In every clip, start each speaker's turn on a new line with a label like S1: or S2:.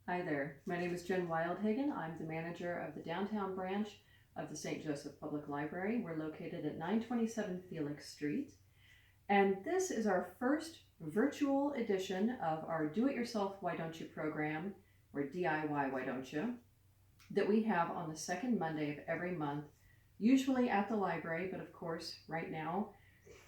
S1: Hi there, my name is Jen Wildhagen. I'm the manager of the downtown branch of the St. Joseph Public Library. We're located at 927 Felix Street. And this is our first virtual edition of our Do-It-Yourself Why Don't You program, or DIY Why Don't You, that we have on the second Monday of every month, usually at the library, but of course, right now,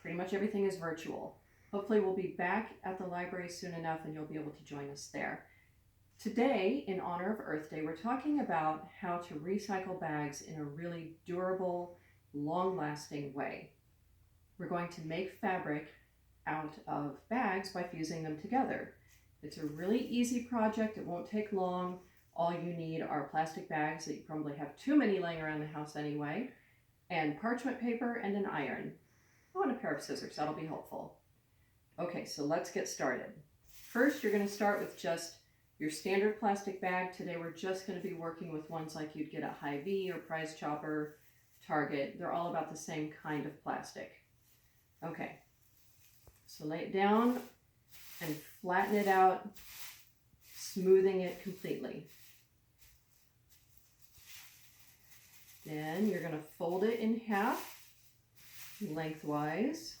S1: pretty much everything is virtual. Hopefully we'll be back at the library soon enough and you'll be able to join us there. Today, in honor of Earth Day, we're talking about how to recycle bags in a really durable, long-lasting way. We're going to make fabric out of bags by fusing them together. It's a really easy project. It won't take long. All you need are plastic bags that you probably have too many laying around the house anyway, and parchment paper and an iron. Oh, and a pair of scissors. That'll be helpful. Okay, so let's get started. First, you're going to start with just your standard plastic bag. Today we're just going to be working with ones like you'd get at Hy-Vee or Price Chopper, Target. They're all about the same kind of plastic. Okay, so lay it down and flatten it out, smoothing it completely. Then you're going to fold it in half lengthwise.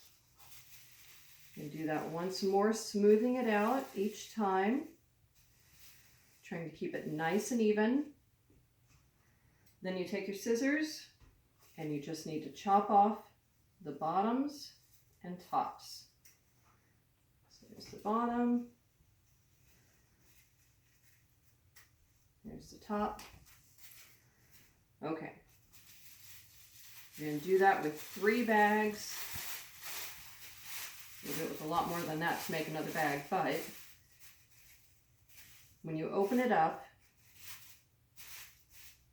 S1: And do that once more, smoothing it out each time. Trying to keep it nice and even. Then you take your scissors and you just need to chop off the bottoms and tops. So there's the bottom. There's the top. Okay. You're going to do that with 3 bags. We'll do it with a lot more than that to make another bag, but when you open it up,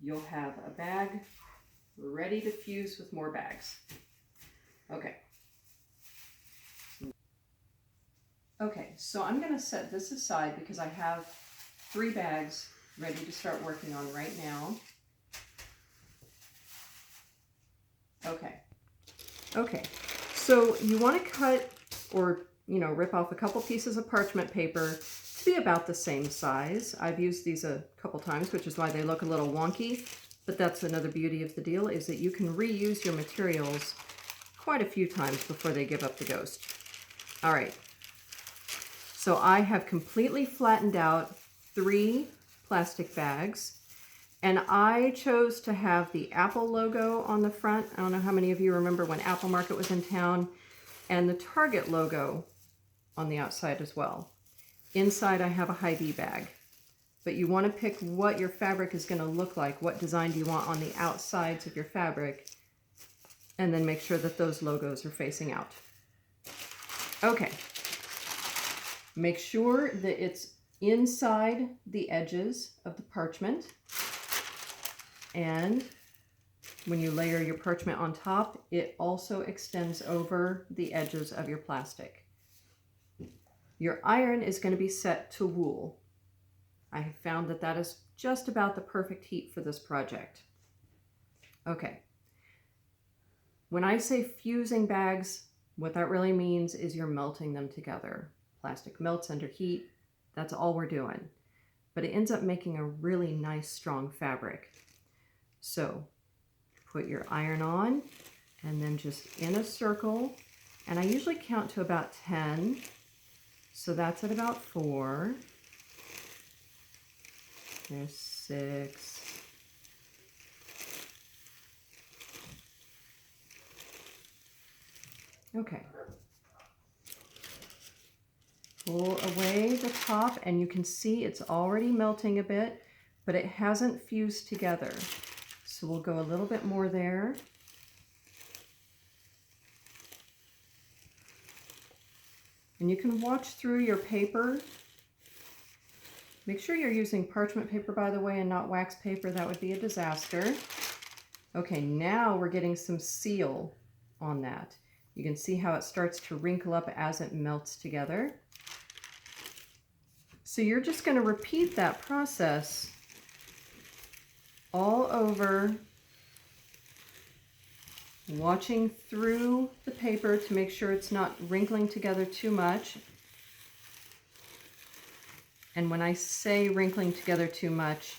S1: you'll have a bag ready to fuse with more bags. Okay. Okay, so I'm going to set this aside because I have 3 bags ready to start working on right now. Okay, so you want to cut or, rip off a couple pieces of parchment paper to be about the same size. I've used these a couple times, which is why they look a little wonky, but that's another beauty of the deal, is that you can reuse your materials quite a few times before they give up the ghost. All right, so I have completely flattened out 3 plastic bags, and I chose to have the Apple logo on the front. I don't know how many of you remember when Apple Market was in town, and the Target logo on the outside as well. Inside I have a Hy-Vee bag, but you want to pick what your fabric is going to look like. What design do you want on the outsides of your fabric? And then make sure that those logos are facing out. Okay. Make sure that it's inside the edges of the parchment. And when you layer your parchment on top, it also extends over the edges of your plastic. Your iron is going to be set to wool. I have found that that is just about the perfect heat for this project. Okay. When I say fusing bags, what that really means is you're melting them together. Plastic melts under heat. That's all we're doing. But it ends up making a really nice, strong fabric. So put your iron on and then just in a circle. And I usually count to about 10. So that's at about 4. There's 6. Okay. Pull away the top and you can see it's already melting a bit, but it hasn't fused together. So we'll go a little bit more there. And you can watch through your paper. Make sure you're using parchment paper, by the way, and not wax paper. That would be a disaster. Okay, now we're getting some seal on that. You can see how it starts to wrinkle up as it melts together. So you're just going to repeat that process all over, watching through the paper to make sure it's not wrinkling together too much. And when I say wrinkling together too much,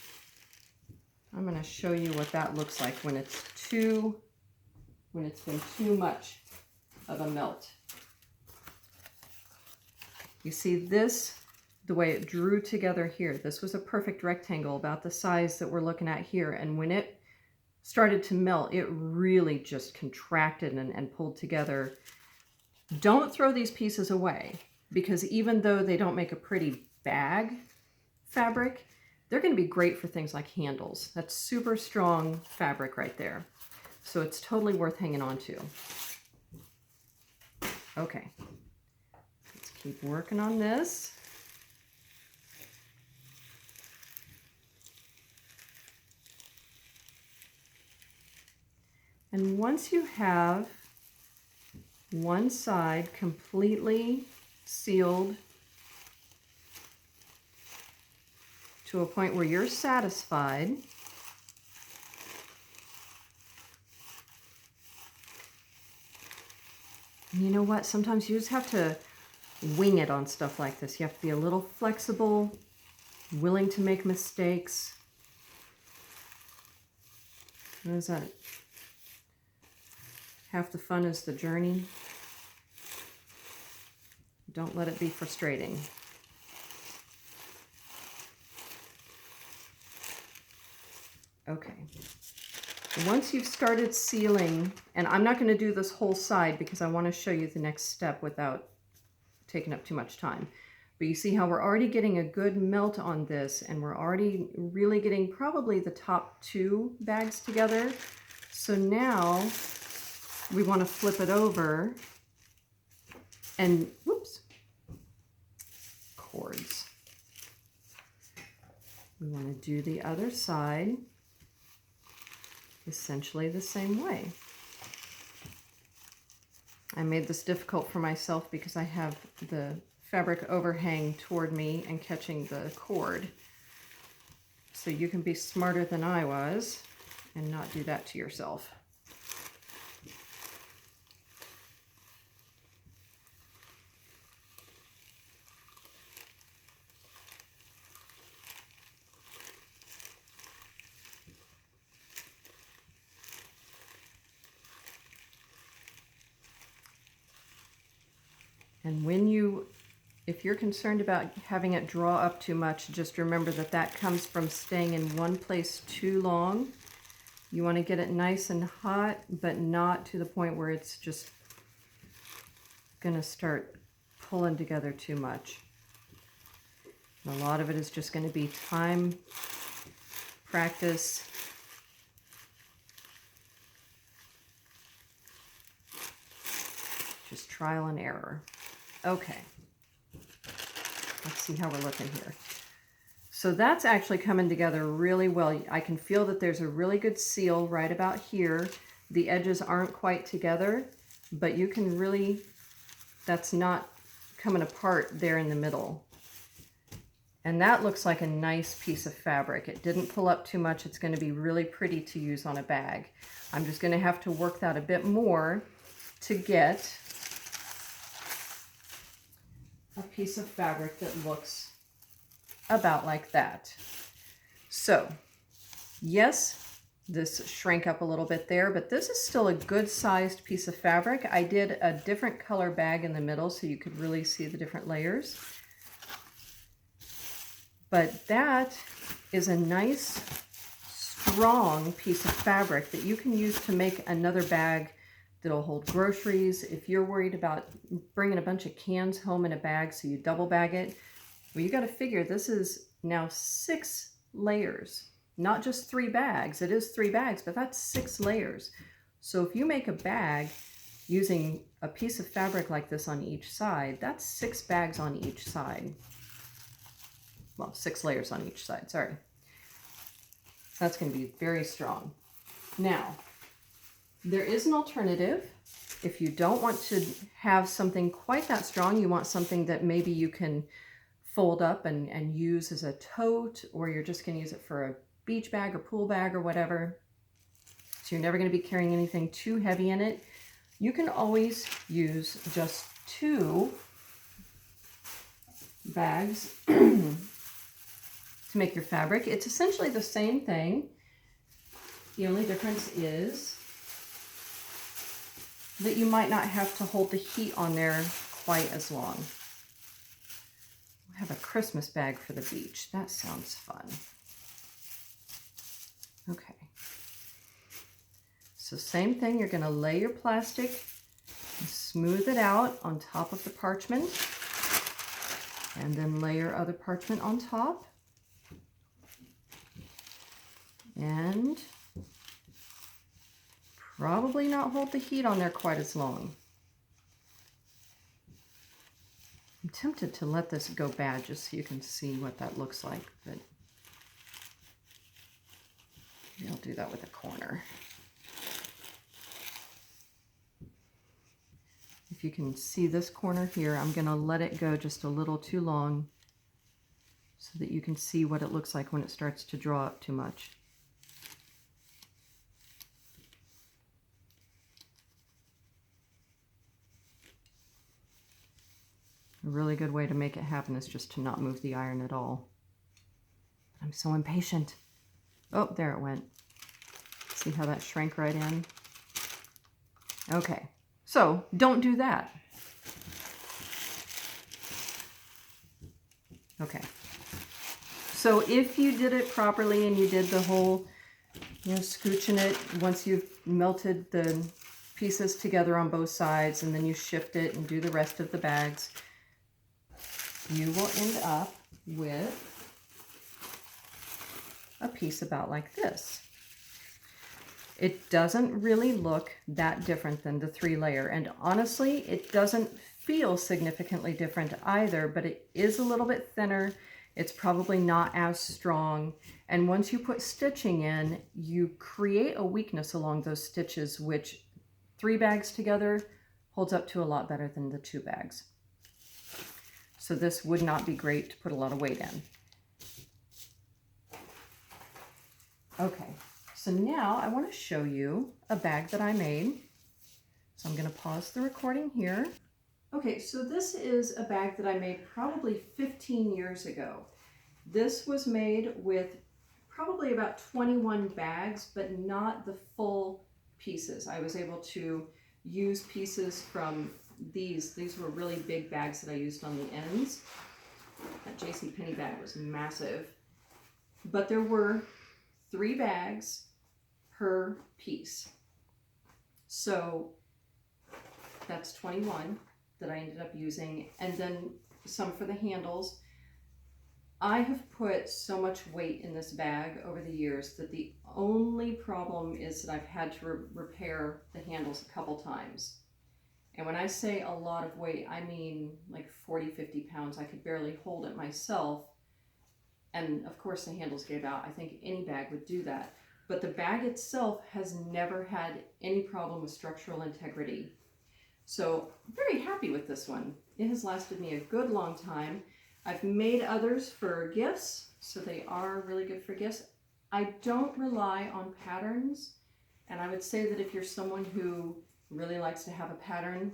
S1: I'm going to show you what that looks like when it's been too much of a melt. You see this, the way it drew together here. This was a perfect rectangle about the size that we're looking at here. And when it started to melt, it really just contracted and pulled together. Don't throw these pieces away, because even though they don't make a pretty bag fabric, they're going to be great for things like handles. That's super strong fabric right there. So it's totally worth hanging on to. Okay, let's keep working on this. And once you have one side completely sealed to a point where you're satisfied, you know what? Sometimes you just have to wing it on stuff like this. You have to be a little flexible, willing to make mistakes. What is that? Half the fun is the journey. Don't let it be frustrating. Okay. Once you've started sealing, and I'm not going to do this whole side because I want to show you the next step without taking up too much time. But you see how we're already getting a good melt on this, and we're already really getting probably the top two bags together. So now we want to flip it over and, whoops, cords. We want to do the other side essentially the same way. I made this difficult for myself because I have the fabric overhang toward me and catching the cord. So you can be smarter than I was and not do that to yourself. And if you're concerned about having it draw up too much, just remember that that comes from staying in one place too long. You want to get it nice and hot, but not to the point where it's just going to start pulling together too much. And a lot of it is just going to be time, practice, just trial and error. Okay, let's see how we're looking here. So that's actually coming together really well. I can feel that there's a really good seal right about here. The edges aren't quite together, but you can really, that's not coming apart there in the middle. And that looks like a nice piece of fabric. It didn't pull up too much. It's going to be really pretty to use on a bag. I'm just going to have to work that a bit more to get a piece of fabric that looks about like that. So, yes, this shrank up a little bit there, but this is still a good sized piece of fabric. I did a different color bag in the middle so you could really see the different layers. But that is a nice, strong piece of fabric that you can use to make another bag that'll hold groceries. If you're worried about bringing a bunch of cans home in a bag so you double bag it, well, you got to figure this is now 6 layers, not just 3 bags. It is 3 bags, but that's 6 layers. So if you make a bag using a piece of fabric like this on each side, that's 6 bags on each side. Well, 6 layers on each side, sorry. That's going to be very strong. Now, there is an alternative. If you don't want to have something quite that strong, you want something that maybe you can fold up and use as a tote, or you're just going to use it for a beach bag or pool bag or whatever. So you're never going to be carrying anything too heavy in it. You can always use just 2 bags to make your fabric. It's essentially the same thing. The only difference is that you might not have to hold the heat on there quite as long. I have a Christmas bag for the beach. That sounds fun. Okay. So same thing, you're going to lay your plastic and smooth it out on top of the parchment, and then lay your other parchment on top. And probably not hold the heat on there quite as long. I'm tempted to let this go bad just so you can see what that looks like, but maybe I'll do that with a corner. If you can see this corner here, I'm going to let it go just a little too long so that you can see what it looks like when it starts to draw up too much. A really good way to make it happen is just to not move the iron at all. I'm so impatient. Oh, there it went. See how that shrank right in? Okay, so don't do that. Okay, so if you did it properly and you did the whole, scooching it once you've melted the pieces together on both sides, and then you shift it and do the rest of the bags, you will end up with a piece about like this. It doesn't really look that different than the 3-layer, and honestly, it doesn't feel significantly different either, but it is a little bit thinner. It's probably not as strong, and once you put stitching in, you create a weakness along those stitches, which 3 bags together holds up to a lot better than the 2 bags. So this would not be great to put a lot of weight in. Okay, so now I want to show you a bag that I made. So I'm going to pause the recording here. Okay, so this is a bag that I made probably 15 years ago. This was made with probably about 21 bags, but not the full pieces. I was able to use pieces from these. These were really big bags that I used on the ends. That JCPenney bag was massive. But there were 3 bags per piece. So that's 21 that I ended up using. And then some for the handles. I have put so much weight in this bag over the years that the only problem is that I've had to repair the handles a couple times. And when I say a lot of weight, I mean like 40, 50 pounds. I could barely hold it myself. And of course the handles gave out. I think any bag would do that. But the bag itself has never had any problem with structural integrity. So I'm very happy with this one. It has lasted me a good long time. I've made others for gifts, so they are really good for gifts. I don't rely on patterns, and I would say that if you're someone who really likes to have a pattern,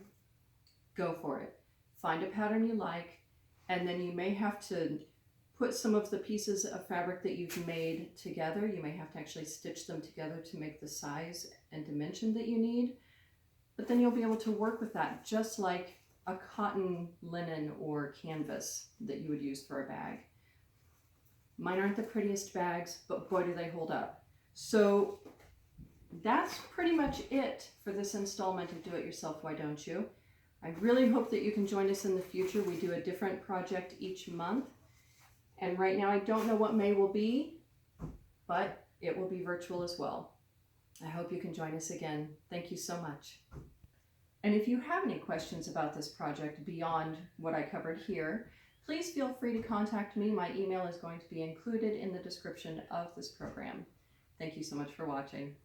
S1: go for it. Find a pattern you like, and then you may have to put some of the pieces of fabric that you've made together. You may have to actually stitch them together to make the size and dimension that you need, but then you'll be able to work with that just like a cotton, linen, or canvas that you would use for a bag. Mine aren't the prettiest bags, but boy do they hold up. So that's pretty much it for this installment of Do It Yourself, Why Don't You? I really hope that you can join us in the future. We do a different project each month. And right now I don't know what May will be, but it will be virtual as well. I hope you can join us again. Thank you so much. And if you have any questions about this project beyond what I covered here, please feel free to contact me. My email is going to be included in the description of this program. Thank you so much for watching.